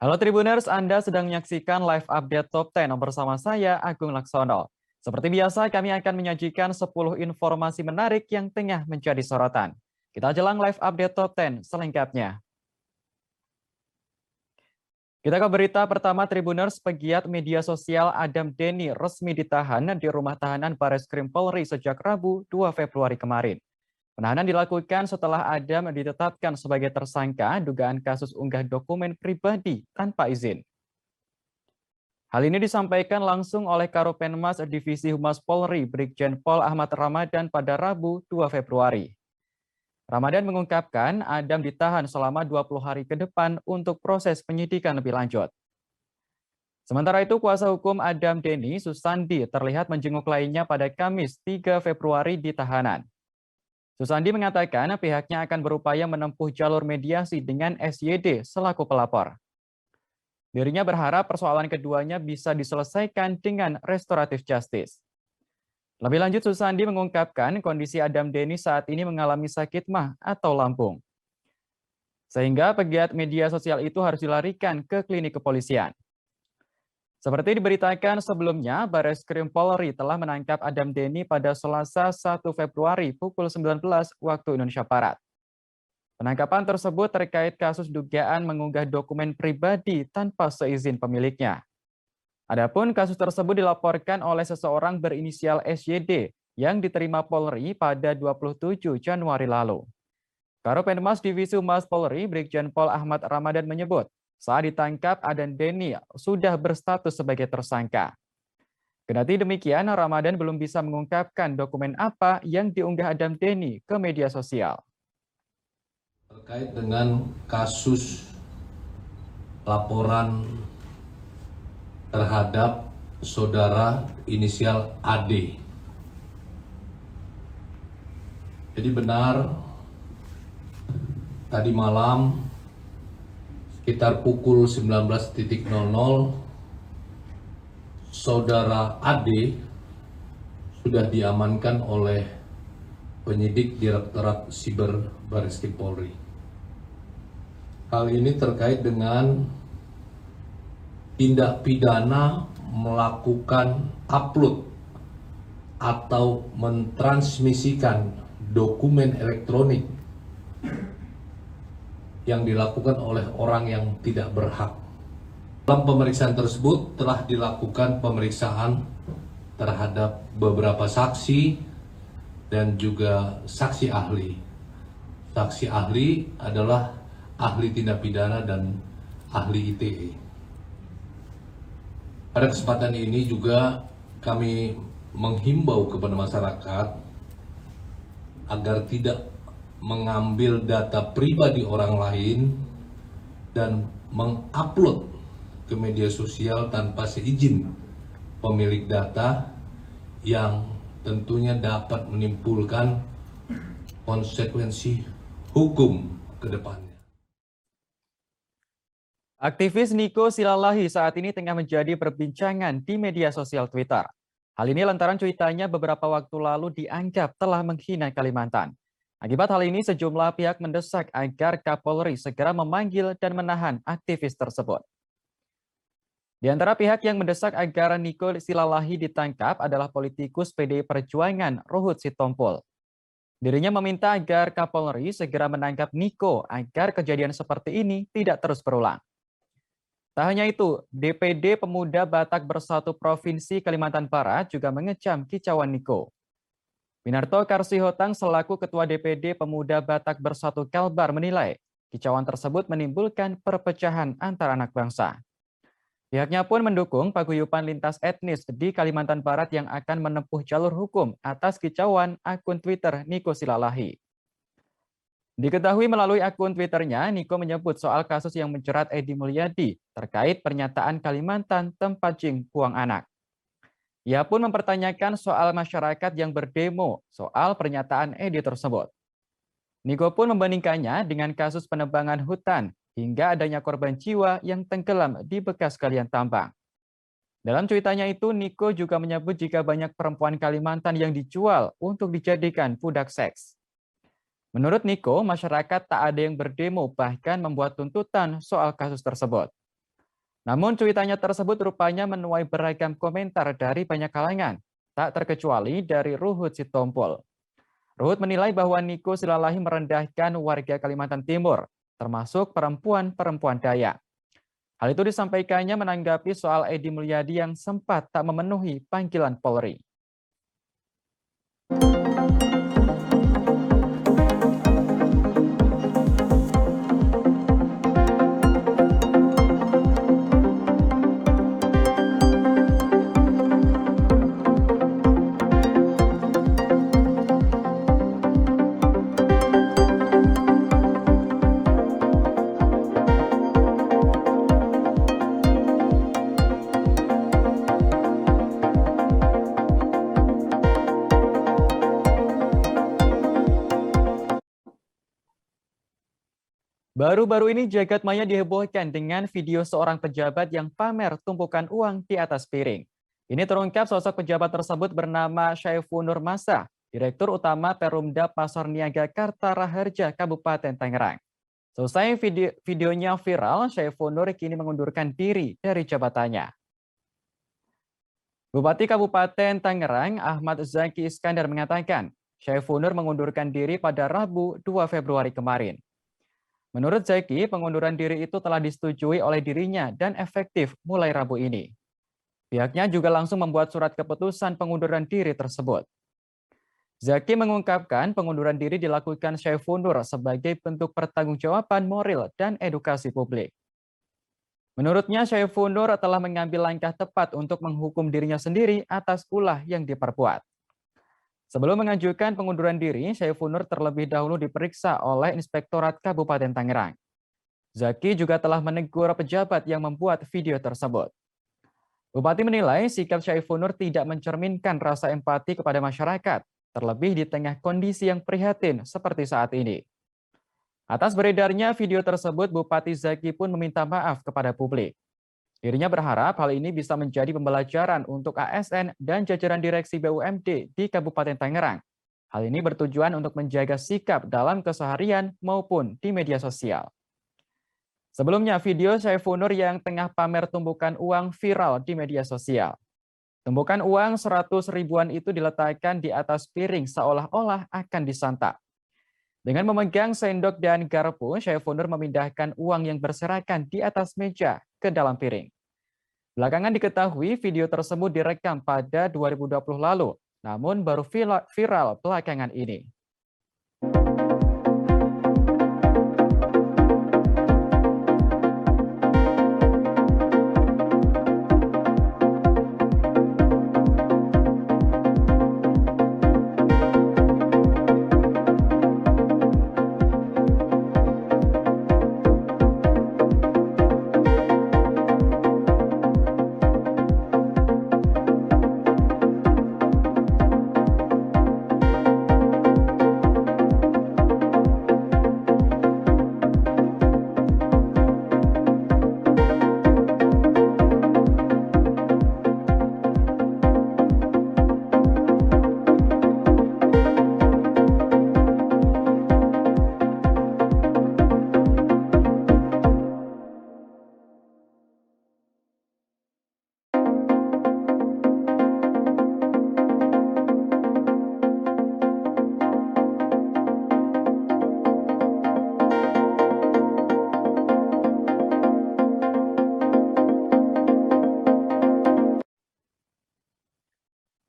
Halo Tribuners, Anda sedang menyaksikan live update Top 10 bersama saya, Agung Laksono. Seperti biasa, kami akan menyajikan 10 informasi menarik yang tengah menjadi sorotan. Kita jelang live update Top 10 selengkapnya. Kita ke berita pertama, Tribuners. Pegiat media sosial Adam Denny resmi ditahan di rumah tahanan Bareskrim Polri sejak Rabu 2 Februari kemarin. Penahanan dilakukan setelah Adam ditetapkan sebagai tersangka dugaan kasus unggah dokumen pribadi tanpa izin. Hal ini disampaikan langsung oleh Karopenmas Divisi Humas Polri, Brigjen Pol Ahmad Ramadan pada Rabu 2 Februari. Ramadan mengungkapkan Adam ditahan selama 20 hari ke depan untuk proses penyidikan lebih lanjut. Sementara itu, kuasa hukum Adam Denny, Susandi, terlihat menjenguk lainnya pada Kamis 3 Februari di tahanan. Susandi mengatakan pihaknya akan berupaya menempuh jalur mediasi dengan SYD selaku pelapor. Dirinya berharap persoalan keduanya bisa diselesaikan dengan restoratif justice. Lebih lanjut, Susandi mengungkapkan kondisi Adam Denny saat ini mengalami sakit mah atau lambung. Sehingga pegiat media sosial itu harus dilarikan ke klinik kepolisian. Seperti diberitakan sebelumnya, Bareskrim Polri telah menangkap Adam Denny pada Selasa 1 Februari pukul 19 waktu Indonesia Barat. Penangkapan tersebut terkait kasus dugaan mengunggah dokumen pribadi tanpa seizin pemiliknya. Adapun kasus tersebut dilaporkan oleh seseorang berinisial SYD yang diterima Polri pada 27 Januari lalu. Karopenmas Divisi Humas Polri, Brigjen Pol Ahmad Ramadan menyebut, saat ditangkap Adam Denny sudah berstatus sebagai tersangka. Kendati demikian, Ramadan belum bisa mengungkapkan dokumen apa yang diunggah Adam Denny ke media sosial. Terkait dengan kasus laporan terhadap saudara inisial AD. Jadi benar, tadi malam sekitar pukul 19.00 saudara AD sudah diamankan oleh penyidik Direktorat Siber Bareskrim Polri. Hal ini terkait dengan tindak pidana melakukan upload atau mentransmisikan dokumen elektronik yang dilakukan oleh orang yang tidak berhak. Dalam pemeriksaan tersebut telah dilakukan pemeriksaan terhadap beberapa saksi dan juga saksi ahli. Saksi ahli adalah ahli tindak pidana dan ahli ITE. Pada kesempatan ini juga kami menghimbau kepada masyarakat agar tidak mengambil data pribadi orang lain dan mengupload ke media sosial tanpa seizin pemilik data yang tentunya dapat menimbulkan konsekuensi hukum ke depannya. Aktivis Niko Silalahi saat ini tengah menjadi perbincangan di media sosial Twitter. Hal ini lantaran cuitannya beberapa waktu lalu dianggap telah menghina Kalimantan. Akibat hal ini, sejumlah pihak mendesak agar Kapolri segera memanggil dan menahan aktivis tersebut. Di antara pihak yang mendesak agar Niko Silalahi ditangkap adalah politikus PDI Perjuangan Ruhut Sitompul. Dirinya meminta agar Kapolri segera menangkap Niko agar kejadian seperti ini tidak terus berulang. Tak hanya itu, DPD Pemuda Batak Bersatu Provinsi Kalimantan Barat juga mengecam kicauan Niko. Winarto Karsihotang selaku Ketua DPD Pemuda Batak Bersatu Kalbar menilai kicauan tersebut menimbulkan perpecahan antar anak bangsa. Pihaknya pun mendukung paguyuban lintas etnis di Kalimantan Barat yang akan menempuh jalur hukum atas kicauan akun Twitter Niko Silalahi. Diketahui melalui akun Twitternya, Niko menyebut soal kasus yang menjerat Edi Mulyadi terkait pernyataan Kalimantan Tempancing buang anak. Ia pun mempertanyakan soal masyarakat yang berdemo soal pernyataan Edi tersebut. Niko pun membandingkannya dengan kasus penebangan hutan hingga adanya korban jiwa yang tenggelam di bekas galian tambang. Dalam cuitannya itu, Niko juga menyebut jika banyak perempuan Kalimantan yang dijual untuk dijadikan budak seks. Menurut Niko, masyarakat tak ada yang berdemo bahkan membuat tuntutan soal kasus tersebut. Namun cuitannya tersebut rupanya menuai beragam komentar dari banyak kalangan, tak terkecuali dari Ruhut Sitompul. Ruhut menilai bahwa Niko Silalahi merendahkan warga Kalimantan Timur, termasuk perempuan-perempuan Dayak. Hal itu disampaikannya menanggapi soal Edi Mulyadi yang sempat tak memenuhi panggilan Polri. Baru-baru ini jagat maya dihebohkan dengan video seorang pejabat yang pamer tumpukan uang di atas piring. Ini terungkap sosok pejabat tersebut bernama Syaiful Nur Masa, Direktur Utama Perumda Pasar Niaga Kartaraharja, Kabupaten Tangerang. Selesai videonya viral, Syaiful Nur kini mengundurkan diri dari jabatannya. Bupati Kabupaten Tangerang, Ahmad Zaki Iskandar mengatakan, Syaiful Nur mengundurkan diri pada Rabu 2 Februari kemarin. Menurut Zaki, pengunduran diri itu telah disetujui oleh dirinya dan efektif mulai Rabu ini. Pihaknya juga langsung membuat surat keputusan pengunduran diri tersebut. Zaki mengungkapkan pengunduran diri dilakukan Syaiful Nur sebagai bentuk pertanggungjawaban moral dan edukasi publik. Menurutnya, Syaiful Nur telah mengambil langkah tepat untuk menghukum dirinya sendiri atas ulah yang diperbuat. Sebelum mengajukan pengunduran diri, Syaiful Nur terlebih dahulu diperiksa oleh Inspektorat Kabupaten Tangerang. Zaki juga telah menegur pejabat yang membuat video tersebut. Bupati menilai sikap Syaiful Nur tidak mencerminkan rasa empati kepada masyarakat, terlebih di tengah kondisi yang prihatin seperti saat ini. Atas beredarnya video tersebut, Bupati Zaki pun meminta maaf kepada publik. Dirinya berharap hal ini bisa menjadi pembelajaran untuk ASN dan jajaran direksi BUMD di Kabupaten Tangerang. Hal ini bertujuan untuk menjaga sikap dalam keseharian maupun di media sosial. Sebelumnya, video Syaiful Nur yang tengah pamer tumpukan uang viral di media sosial. Tumpukan uang 100 ribuan itu diletakkan di atas piring seolah-olah akan disantap. Dengan memegang sendok dan garpu, Syaiful Nur memindahkan uang yang berserakan di atas meja ke dalam piring. Belakangan diketahui video tersebut direkam pada 2020 lalu, namun baru viral belakangan ini.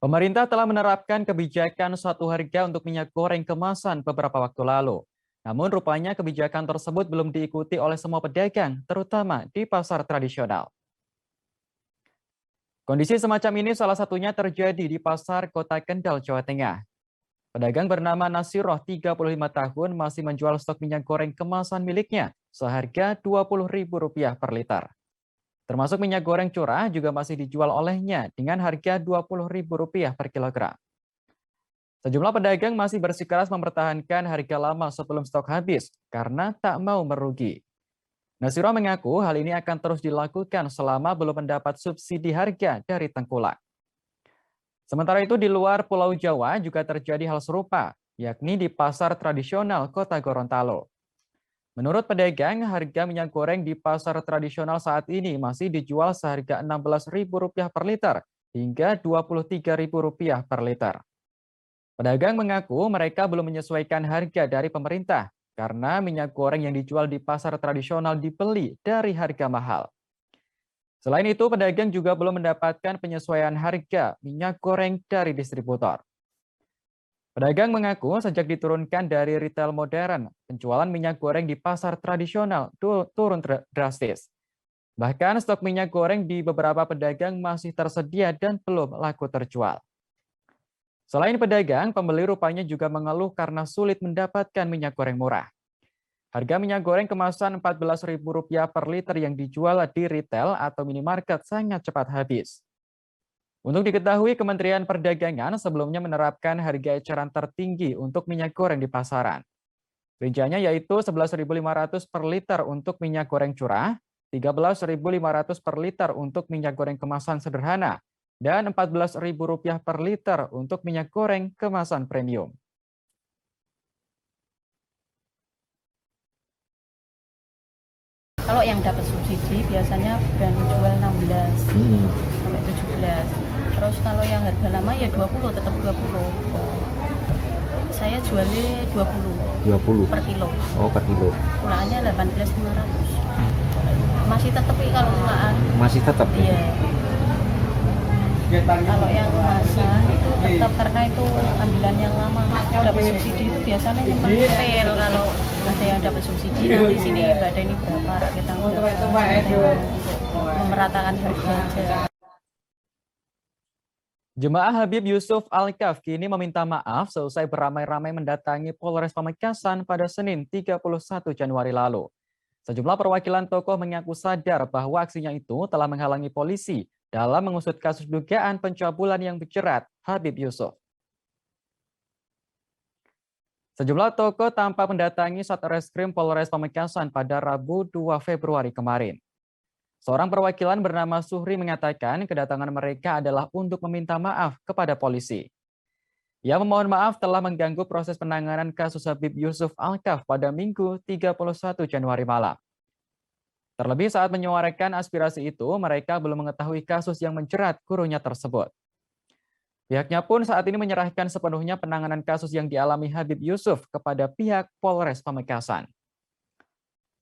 Pemerintah telah menerapkan kebijakan satu harga untuk minyak goreng kemasan beberapa waktu lalu. Namun rupanya kebijakan tersebut belum diikuti oleh semua pedagang, terutama di pasar tradisional. Kondisi semacam ini salah satunya terjadi di pasar Kota Kendal, Jawa Tengah. Pedagang bernama Nasiroh, 35 tahun, masih menjual stok minyak goreng kemasan miliknya seharga Rp20.000 per liter. Termasuk minyak goreng curah juga masih dijual olehnya dengan harga Rp20.000 per kilogram. Sejumlah pedagang masih bersikeras mempertahankan harga lama sebelum stok habis karena tak mau merugi. Nasiro mengaku hal ini akan terus dilakukan selama belum mendapat subsidi harga dari Tengkulak. Sementara itu di luar Pulau Jawa juga terjadi hal serupa, yakni di pasar tradisional Kota Gorontalo. Menurut pedagang, harga minyak goreng di pasar tradisional saat ini masih dijual seharga Rp16.000 per liter hingga Rp23.000 per liter. Pedagang mengaku mereka belum menyesuaikan harga dari pemerintah karena minyak goreng yang dijual di pasar tradisional dibeli dari harga mahal. Selain itu, pedagang juga belum mendapatkan penyesuaian harga minyak goreng dari distributor. Pedagang mengaku sejak diturunkan dari retail modern, penjualan minyak goreng di pasar tradisional turun drastis. Bahkan stok minyak goreng di beberapa pedagang masih tersedia dan belum laku terjual. Selain pedagang, pembeli rupanya juga mengeluh karena sulit mendapatkan minyak goreng murah. Harga minyak goreng kemasan Rp14.000 per liter yang dijual di retail atau minimarket sangat cepat habis. Untuk diketahui, Kementerian Perdagangan sebelumnya menerapkan harga eceran tertinggi untuk minyak goreng di pasaran. Rinciannya yaitu Rp11.500 per liter untuk minyak goreng curah, Rp13.500 per liter untuk minyak goreng kemasan sederhana, dan Rp14.000 per liter untuk minyak goreng kemasan premium. Kalau yang dapat subsidi biasanya berani jual 16 sampai 17. Terus kalau yang harga lama ya 20, tetap 20. Saya jualnya 20 per kilo. Oh, per kilo. Pulaannya 18.500. Masih tetap kalau pulaan. Masih tetap? Iya. Kalau yang kemasan itu tetap karena itu ambilan yang lama. Dapat subsidi itu biasanya cuma retail. Kalau ada yang dapat subsidi nanti sini nggak ada ini berapa kita untuk memeratakan harga aja. Jemaah Habib Yusuf Al-Kaf kini meminta maaf seusai beramai-ramai mendatangi Polres Pamekasan pada Senin 31 Januari lalu. Sejumlah perwakilan tokoh mengaku sadar bahwa aksinya itu telah menghalangi polisi dalam mengusut kasus dugaan pencabulan yang menjerat Habib Yusuf. Sejumlah tokoh tampak mendatangi Satreskrim Polres Pamekasan pada Rabu 2 Februari kemarin. Seorang perwakilan bernama Suhri mengatakan kedatangan mereka adalah untuk meminta maaf kepada polisi. Ia memohon maaf telah mengganggu proses penanganan kasus Habib Yusuf Al-Kaf pada Minggu 31 Januari malam. Terlebih saat menyuarakan aspirasi itu, mereka belum mengetahui kasus yang menjerat gurunya tersebut. Pihaknya pun saat ini menyerahkan sepenuhnya penanganan kasus yang dialami Habib Yusuf kepada pihak Polres Pamekasan.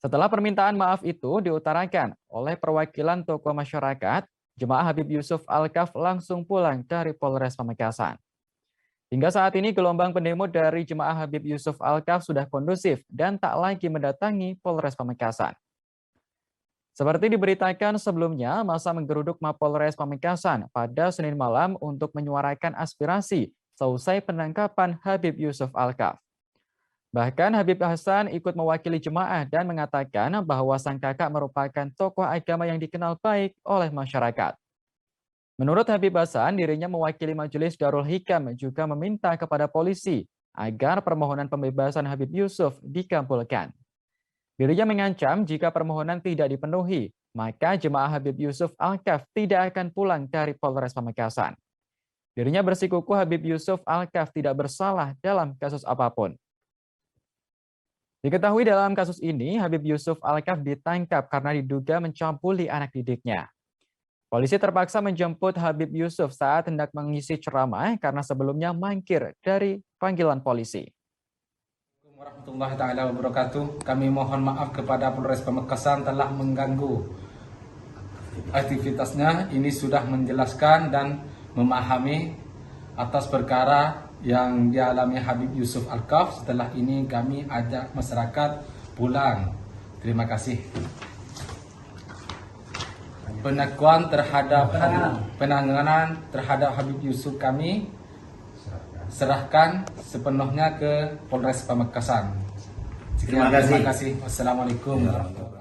Setelah permintaan maaf itu diutarakan oleh perwakilan tokoh masyarakat, jemaah Habib Yusuf Al-Kaf langsung pulang dari Polres Pamekasan. Hingga saat ini gelombang pendemo dari jemaah Habib Yusuf Al-Kaf sudah kondusif dan tak lagi mendatangi Polres Pamekasan. Seperti diberitakan sebelumnya, masa menggeruduk Mapolres Pamekasan pada Senin malam untuk menyuarakan aspirasi seusai penangkapan Habib Yusuf Al-Kaf. Bahkan Habib Hasan ikut mewakili jemaah dan mengatakan bahwa sang kakak merupakan tokoh agama yang dikenal baik oleh masyarakat. Menurut Habib Hasan, dirinya mewakili Majelis Darul Hikam juga meminta kepada polisi agar permohonan pembebasan Habib Yusuf dikabulkan. Dirinya mengancam jika permohonan tidak dipenuhi, maka jemaah Habib Yusuf Al-Kaf tidak akan pulang dari Polres Pamekasan. Dirinya bersikukuh Habib Yusuf Al-Kaf tidak bersalah dalam kasus apapun. Diketahui dalam kasus ini, Habib Yusuf Al-Kaf ditangkap karena diduga mencabuli anak didiknya. Polisi terpaksa menjemput Habib Yusuf saat hendak mengisi ceramah karena sebelumnya mangkir dari panggilan polisi. Warahmatullahi taala wabarakatuh. Kami mohon maaf kepada Polres Pamekasan telah mengganggu aktivitasnya. Ini sudah menjelaskan dan memahami atas perkara yang dialami Habib Yusuf Al-Kaf. Setelah ini kami ajak masyarakat pulang. Terima kasih. Pengakuan terhadap penanganan terhadap Habib Yusuf kami serahkan sepenuhnya ke Polres Pamekasan. Terima kasih. Wassalamualaikum warahmatullahi wabarakatuh.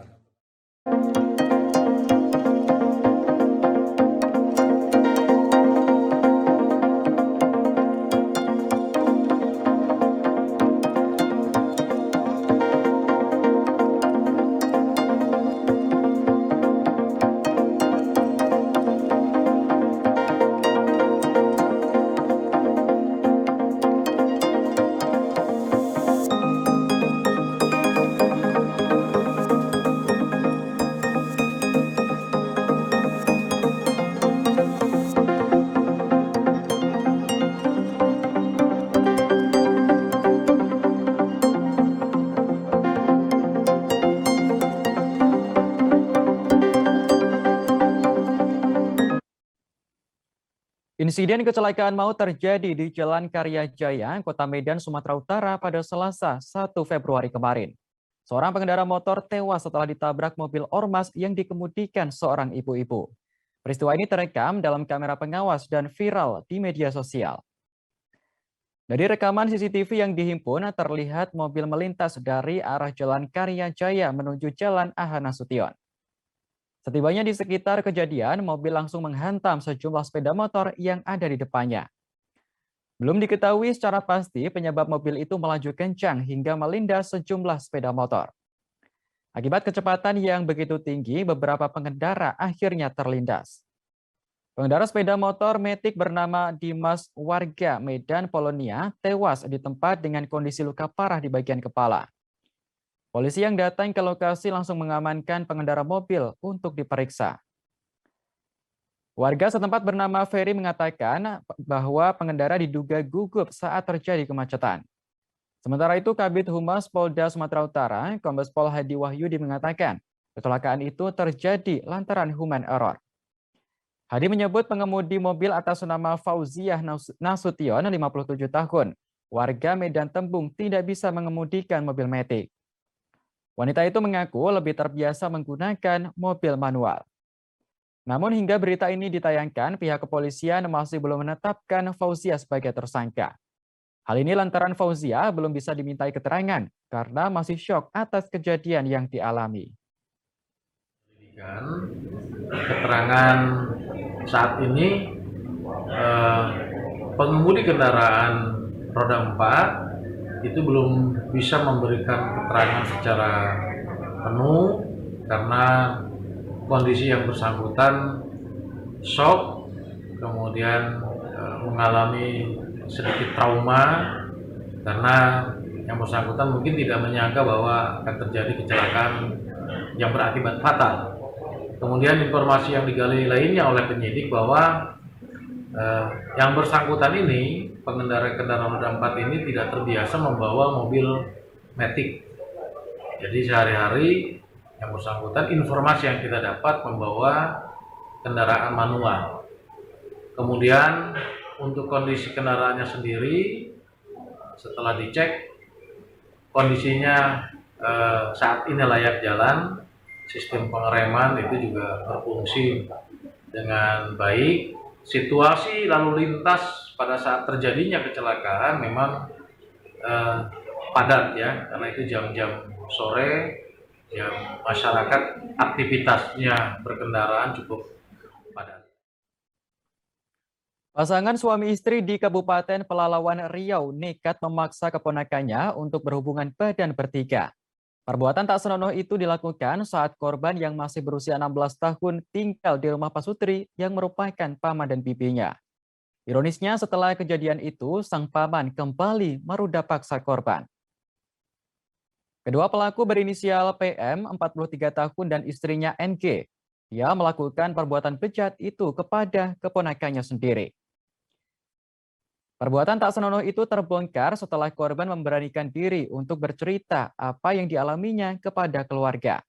Insiden kecelakaan maut terjadi di Jalan Karya Jaya, Kota Medan, Sumatera Utara pada Selasa 1 Februari kemarin. Seorang pengendara motor tewas setelah ditabrak mobil ormas yang dikemudikan seorang ibu-ibu. Peristiwa ini terekam dalam kamera pengawas dan viral di media sosial. Dari rekaman CCTV yang dihimpun, terlihat mobil melintas dari arah Jalan Karya Jaya menuju Jalan AH Nasution. Setibanya di sekitar kejadian, mobil langsung menghantam sejumlah sepeda motor yang ada di depannya. Belum diketahui secara pasti penyebab mobil itu melaju kencang hingga melindas sejumlah sepeda motor. Akibat kecepatan yang begitu tinggi, beberapa pengendara akhirnya terlindas. Pengendara sepeda motor Matic bernama Dimas warga Medan Polonia tewas di tempat dengan kondisi luka parah di bagian kepala. Polisi yang datang ke lokasi langsung mengamankan pengendara mobil untuk diperiksa. Warga setempat bernama Ferry mengatakan bahwa pengendara diduga gugup saat terjadi kemacetan. Sementara itu, Kabid Humas Polda Sumatera Utara, Kombes Pol Hadi Wahyudi mengatakan kecelakaan itu terjadi lantaran human error. Hadi menyebut pengemudi mobil atas nama Fauziah Nasution, 57 tahun, warga Medan Tembung, tidak bisa mengemudikan mobil Matic. Wanita itu mengaku lebih terbiasa menggunakan mobil manual. Namun hingga berita ini ditayangkan, pihak kepolisian masih belum menetapkan Fauziah sebagai tersangka. Hal ini lantaran Fauziah belum bisa dimintai keterangan karena masih syok atas kejadian yang dialami. Keterangan saat ini pengemudi kendaraan roda 4 itu belum bisa memberikan keterangan secara penuh karena kondisi yang bersangkutan shock, kemudian mengalami sedikit trauma karena yang bersangkutan mungkin tidak menyangka bahwa akan terjadi kecelakaan yang berakibat fatal. Kemudian informasi yang digali lainnya oleh penyidik bahwa yang bersangkutan ini, pengendara kendaraan roda 4 ini tidak terbiasa membawa mobil Matic. Jadi sehari-hari yang bersangkutan informasi yang kita dapat membawa kendaraan manual. Kemudian untuk kondisi kendaraannya sendiri, setelah dicek kondisinya saat ini layak jalan. Sistem pengereman itu juga berfungsi dengan baik. Situasi lalu lintas pada saat terjadinya kecelakaan memang padat ya, karena itu jam-jam sore, yang masyarakat aktivitasnya berkendaraan cukup padat. Pasangan suami istri di Kabupaten Pelalawan Riau nekat memaksa keponakannya untuk berhubungan badan bertiga. Perbuatan tak senonoh itu dilakukan saat korban yang masih berusia 16 tahun tinggal di rumah Pasutri yang merupakan paman dan bibinya. Ironisnya setelah kejadian itu, sang paman kembali meruda paksa korban. Kedua pelaku berinisial PM, 43 tahun, dan istrinya NG. Ia melakukan perbuatan bejat itu kepada keponakannya sendiri. Perbuatan tak senonoh itu terbongkar setelah korban memberanikan diri untuk bercerita apa yang dialaminya kepada keluarga.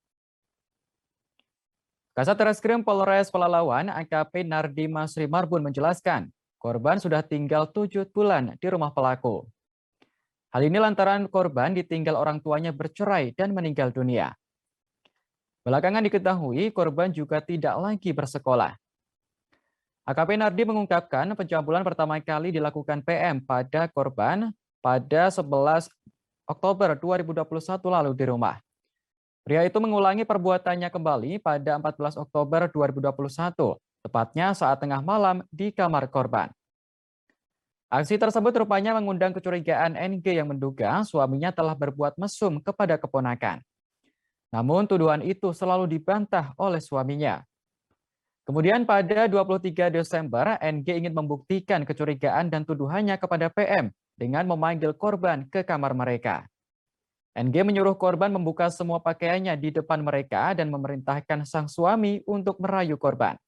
Kasat Reskrim Polres Pelalawan, AKP Nardi Masri Marbun menjelaskan, korban sudah tinggal 7 bulan di rumah pelaku. Hal ini lantaran korban ditinggal orang tuanya bercerai dan meninggal dunia. Belakangan diketahui korban juga tidak lagi bersekolah. AKP Nardi mengungkapkan pencabulan pertama kali dilakukan PM pada korban pada 11 Oktober 2021 lalu di rumah. Pria itu mengulangi perbuatannya kembali pada 14 Oktober 2021, tepatnya saat tengah malam di kamar korban. Aksi tersebut rupanya mengundang kecurigaan NG yang menduga suaminya telah berbuat mesum kepada keponakan. Namun tuduhan itu selalu dibantah oleh suaminya. Kemudian pada 23 Desember, NG ingin membuktikan kecurigaan dan tuduhannya kepada PM dengan memanggil korban ke kamar mereka. NG menyuruh korban membuka semua pakaiannya di depan mereka dan memerintahkan sang suami untuk merayu korban.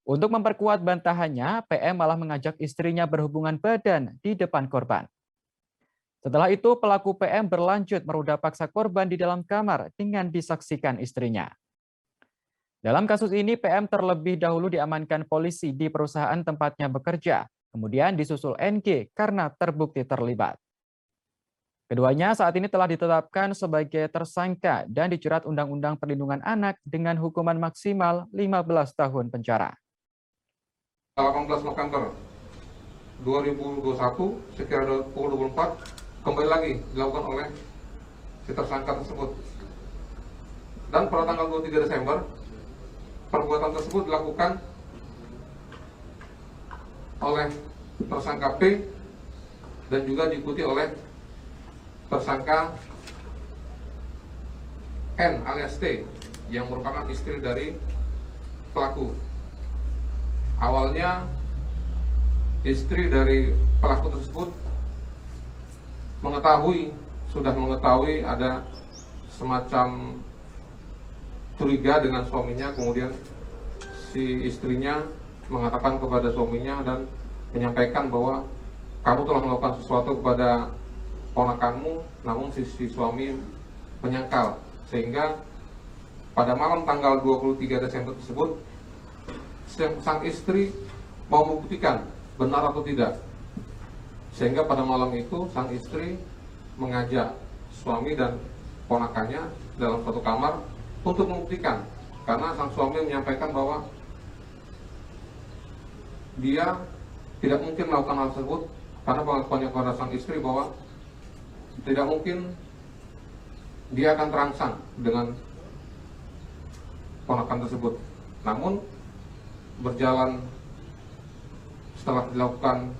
Untuk memperkuat bantahannya, PM malah mengajak istrinya berhubungan badan di depan korban. Setelah itu, pelaku PM berlanjut meruda paksa korban di dalam kamar dengan disaksikan istrinya. Dalam kasus ini, PM terlebih dahulu diamankan polisi di perusahaan tempatnya bekerja, kemudian disusul NG karena terbukti terlibat. Keduanya saat ini telah ditetapkan sebagai tersangka dan dijerat Undang-Undang Perlindungan Anak dengan hukuman maksimal 15 tahun penjara. 18 November 2021 sekira pukul 24 kembali lagi dilakukan oleh si tersangka tersebut. Dan pada tanggal 23 Desember perbuatan tersebut dilakukan oleh tersangka P dan juga diikuti oleh tersangka N alias T yang merupakan istri dari pelaku. Awalnya istri dari pelaku tersebut sudah mengetahui ada semacam curiga dengan suaminya, kemudian si istrinya mengatakan kepada suaminya dan menyampaikan bahwa kamu telah melakukan sesuatu kepada ponakanmu, namun si suami menyangkal, sehingga pada malam tanggal 23 Desember tersebut sang istri mau membuktikan benar atau tidak, sehingga pada malam itu sang istri mengajak suami dan ponakannya dalam satu kamar untuk membuktikan, karena sang suami menyampaikan bahwa dia tidak mungkin melakukan hal tersebut karena pengakuannya kepada sang istri bahwa tidak mungkin dia akan terangsang dengan ponakan tersebut. Namun berjalan setelah dilakukan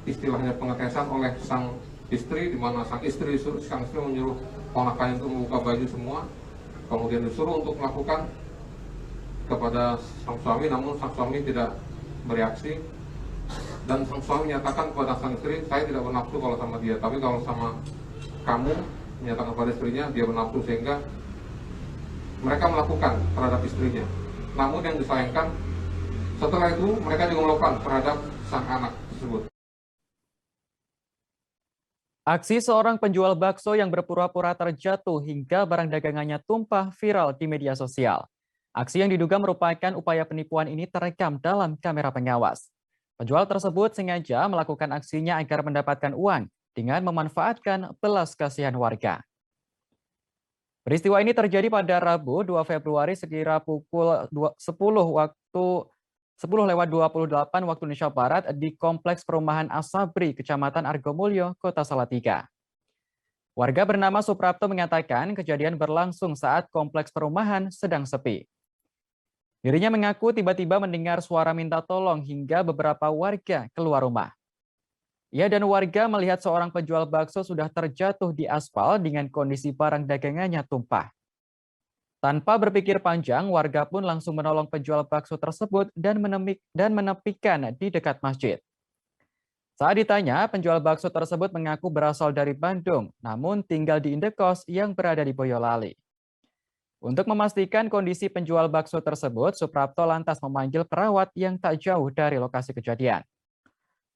istilahnya pengetesan oleh sang istri, di mana sang istri menyuruh ponakannya untuk membuka baju semua, kemudian disuruh untuk melakukan kepada sang suami, namun sang suami tidak bereaksi. Dan sang suami menyatakan kepada sang istri, saya tidak bernafsu kalau sama dia, tapi kalau sama kamu, menyatakan kepada istrinya, dia bernafsu, sehingga mereka melakukan terhadap istrinya. Namun yang disayangkan, setelah itu mereka juga melakukan terhadap sang anak tersebut. Aksi seorang penjual bakso yang berpura-pura terjatuh hingga barang dagangannya tumpah viral di media sosial. Aksi yang diduga merupakan upaya penipuan ini terekam dalam kamera pengawas. Penjual tersebut sengaja melakukan aksinya agar mendapatkan uang dengan memanfaatkan belas kasihan warga. Peristiwa ini terjadi pada Rabu 2 Februari sekira pukul 10:28 waktu Indonesia Barat di Kompleks Perumahan Asabri, Kecamatan Argomulyo, Kota Salatiga. Warga bernama Suprapto mengatakan kejadian berlangsung saat kompleks perumahan sedang sepi. Dirinya mengaku tiba-tiba mendengar suara minta tolong hingga beberapa warga keluar rumah. Ia dan warga melihat seorang penjual bakso sudah terjatuh di aspal dengan kondisi barang dagangannya tumpah. Tanpa berpikir panjang, warga pun langsung menolong penjual bakso tersebut dan menepikan di dekat masjid. Saat ditanya, penjual bakso tersebut mengaku berasal dari Bandung, namun tinggal di indekos yang berada di Boyolali. Untuk memastikan kondisi penjual bakso tersebut, Suprapto lantas memanggil perawat yang tak jauh dari lokasi kejadian.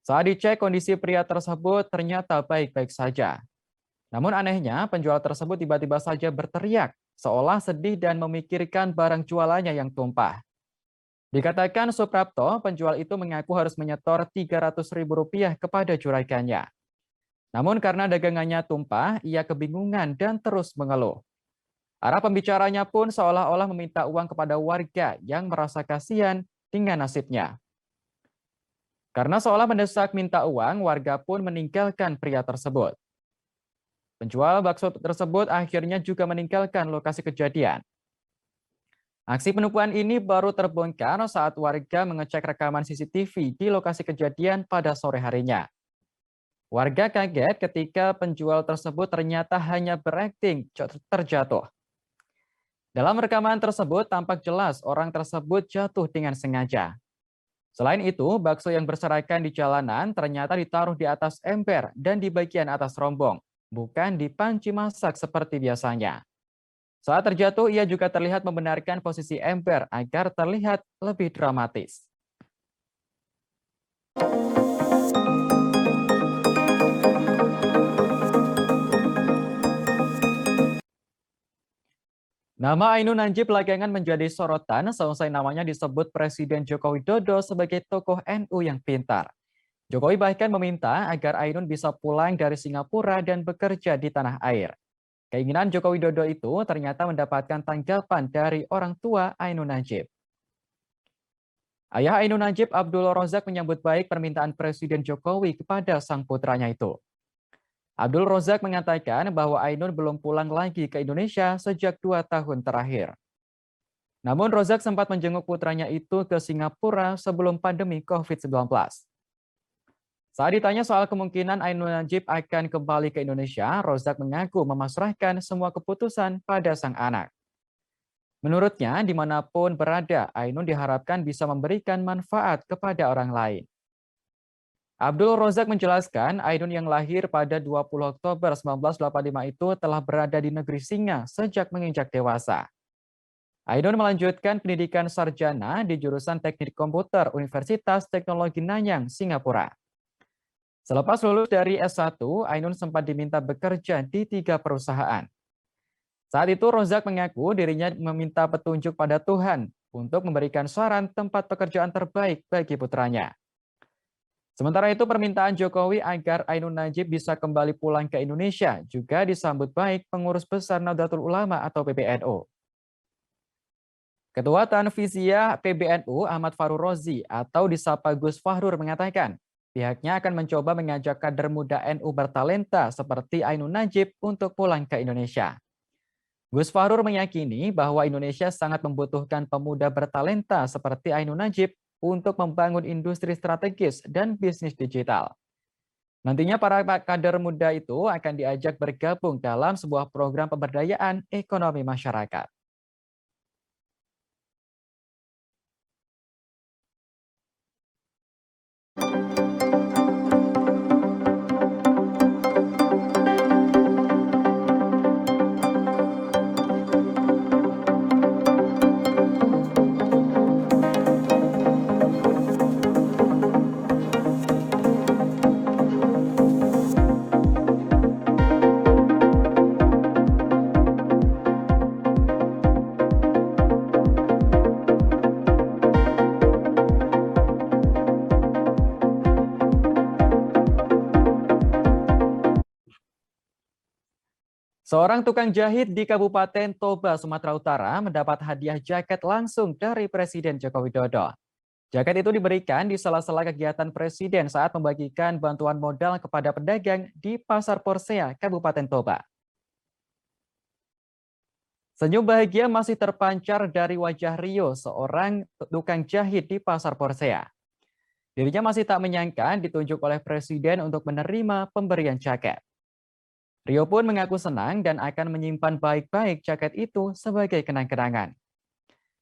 Saat dicek, kondisi pria tersebut ternyata baik-baik saja. Namun anehnya, penjual tersebut tiba-tiba saja berteriak, seolah sedih dan memikirkan barang jualannya yang tumpah. Dikatakan Suprapto, penjual itu mengaku harus menyetor Rp300.000 kepada juragannya. Namun karena dagangannya tumpah, ia kebingungan dan terus mengeluh. Arah pembicaranya pun seolah-olah meminta uang kepada warga yang merasa kasihan dengan nasibnya. Karena seolah mendesak minta uang, warga pun meninggalkan pria tersebut. Penjual bakso tersebut akhirnya juga meninggalkan lokasi kejadian. Aksi penipuan ini baru terbongkar saat warga mengecek rekaman CCTV di lokasi kejadian pada sore harinya. Warga kaget ketika penjual tersebut ternyata hanya berakting terjatuh. Dalam rekaman tersebut tampak jelas orang tersebut jatuh dengan sengaja. Selain itu, bakso yang berserakan di jalanan ternyata ditaruh di atas ember dan di bagian atas rombong, bukan di panci masak seperti biasanya. Saat terjatuh, ia juga terlihat membenarkan posisi ember agar terlihat lebih dramatis. Nama Ainun Najib belakangan menjadi sorotan seusai namanya disebut Presiden Joko Widodo sebagai tokoh NU yang pintar. Jokowi bahkan meminta agar Ainun bisa pulang dari Singapura dan bekerja di tanah air. Keinginan Joko Widodo itu ternyata mendapatkan tanggapan dari orang tua Ainun Najib. Ayah Ainun Najib, Abdul Rozak, menyambut baik permintaan Presiden Jokowi kepada sang putranya itu. Abdul Rozak mengatakan bahwa Ainun belum pulang lagi ke Indonesia sejak 2 tahun terakhir. Namun Rozak sempat menjenguk putranya itu ke Singapura sebelum pandemi COVID-19. Saat ditanya soal kemungkinan Ainun Najib akan kembali ke Indonesia, Rozak mengaku memasrahkan semua keputusan pada sang anak. Menurutnya, dimanapun berada, Ainun diharapkan bisa memberikan manfaat kepada orang lain. Abdul Rozak menjelaskan, Ainun yang lahir pada 20 Oktober 1985 itu telah berada di negeri Singa sejak menginjak dewasa. Ainun melanjutkan pendidikan sarjana di jurusan Teknik Komputer Universitas Teknologi Nanyang, Singapura. Selepas lulus dari S1, Ainun sempat diminta bekerja di 3 perusahaan. Saat itu Rozak mengaku dirinya meminta petunjuk pada Tuhan untuk memberikan saran tempat pekerjaan terbaik bagi putranya. Sementara itu, permintaan Jokowi agar Ainun Najib bisa kembali pulang ke Indonesia juga disambut baik pengurus besar Nahdlatul Ulama atau PBNU. Ketua Tanfiziyah PBNU Ahmad Farur Rozi atau disapa Gus Fahrur mengatakan, pihaknya akan mencoba mengajak kader muda NU bertalenta seperti Ainun Najib untuk pulang ke Indonesia. Gus Fahrur meyakini bahwa Indonesia sangat membutuhkan pemuda bertalenta seperti Ainun Najib untuk membangun industri strategis dan bisnis digital. Nantinya para kader muda itu akan diajak bergabung dalam sebuah program pemberdayaan ekonomi masyarakat. Seorang tukang jahit di Kabupaten Toba, Sumatera Utara mendapat hadiah jaket langsung dari Presiden Joko Widodo. Jaket itu diberikan di sela-sela kegiatan Presiden saat membagikan bantuan modal kepada pedagang di Pasar Porsea, Kabupaten Toba. Senyum bahagia masih terpancar dari wajah Rio, seorang tukang jahit di Pasar Porsea. Dirinya masih tak menyangka ditunjuk oleh Presiden untuk menerima pemberian jaket. Rio pun mengaku senang dan akan menyimpan baik-baik jaket itu sebagai kenang-kenangan.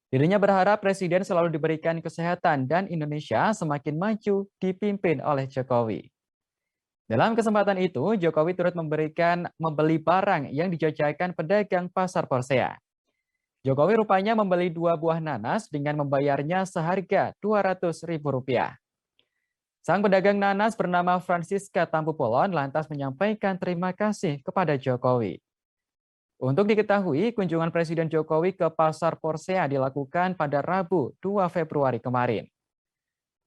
Dirinya berharap Presiden selalu diberikan kesehatan dan Indonesia semakin maju dipimpin oleh Jokowi. Dalam kesempatan itu, Jokowi turut membeli barang yang dijajakan pedagang Pasar Porsea. Jokowi rupanya membeli 2 buah nanas dengan membayarnya seharga Rp200.000. Sang pedagang nanas bernama Francisca Tampupolon lantas menyampaikan terima kasih kepada Jokowi. Untuk diketahui, kunjungan Presiden Jokowi ke Pasar Porsea dilakukan pada Rabu 2 Februari kemarin.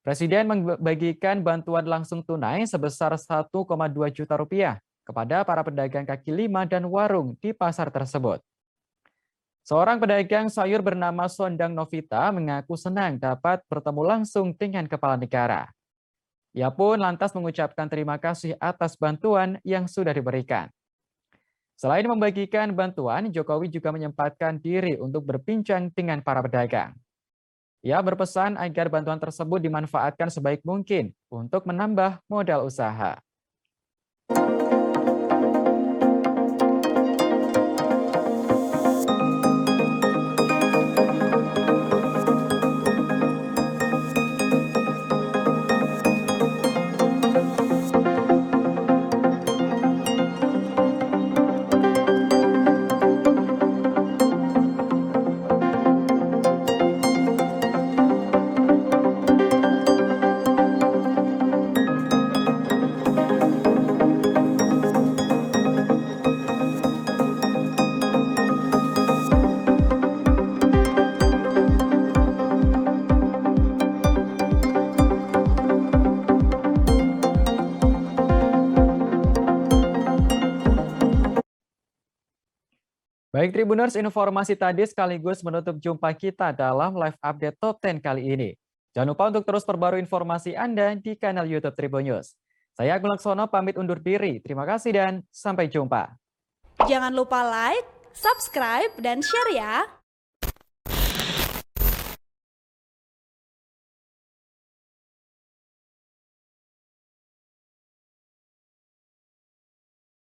Presiden membagikan bantuan langsung tunai sebesar Rp1,2 juta kepada para pedagang kaki lima dan warung di pasar tersebut. Seorang pedagang sayur bernama Sondang Novita mengaku senang dapat bertemu langsung dengan kepala negara. Ia pun lantas mengucapkan terima kasih atas bantuan yang sudah diberikan. Selain membagikan bantuan, Jokowi juga menyempatkan diri untuk berbincang dengan para pedagang. Ia berpesan agar bantuan tersebut dimanfaatkan sebaik mungkin untuk menambah modal usaha. Baik Tribuners, informasi tadi sekaligus menutup jumpa kita dalam live update Top 10 kali ini. Jangan lupa untuk terus perbarui informasi Anda di kanal YouTube Tribun News. Saya Agung Laksono pamit undur diri. Terima kasih dan sampai jumpa. Jangan lupa like, subscribe, dan share ya.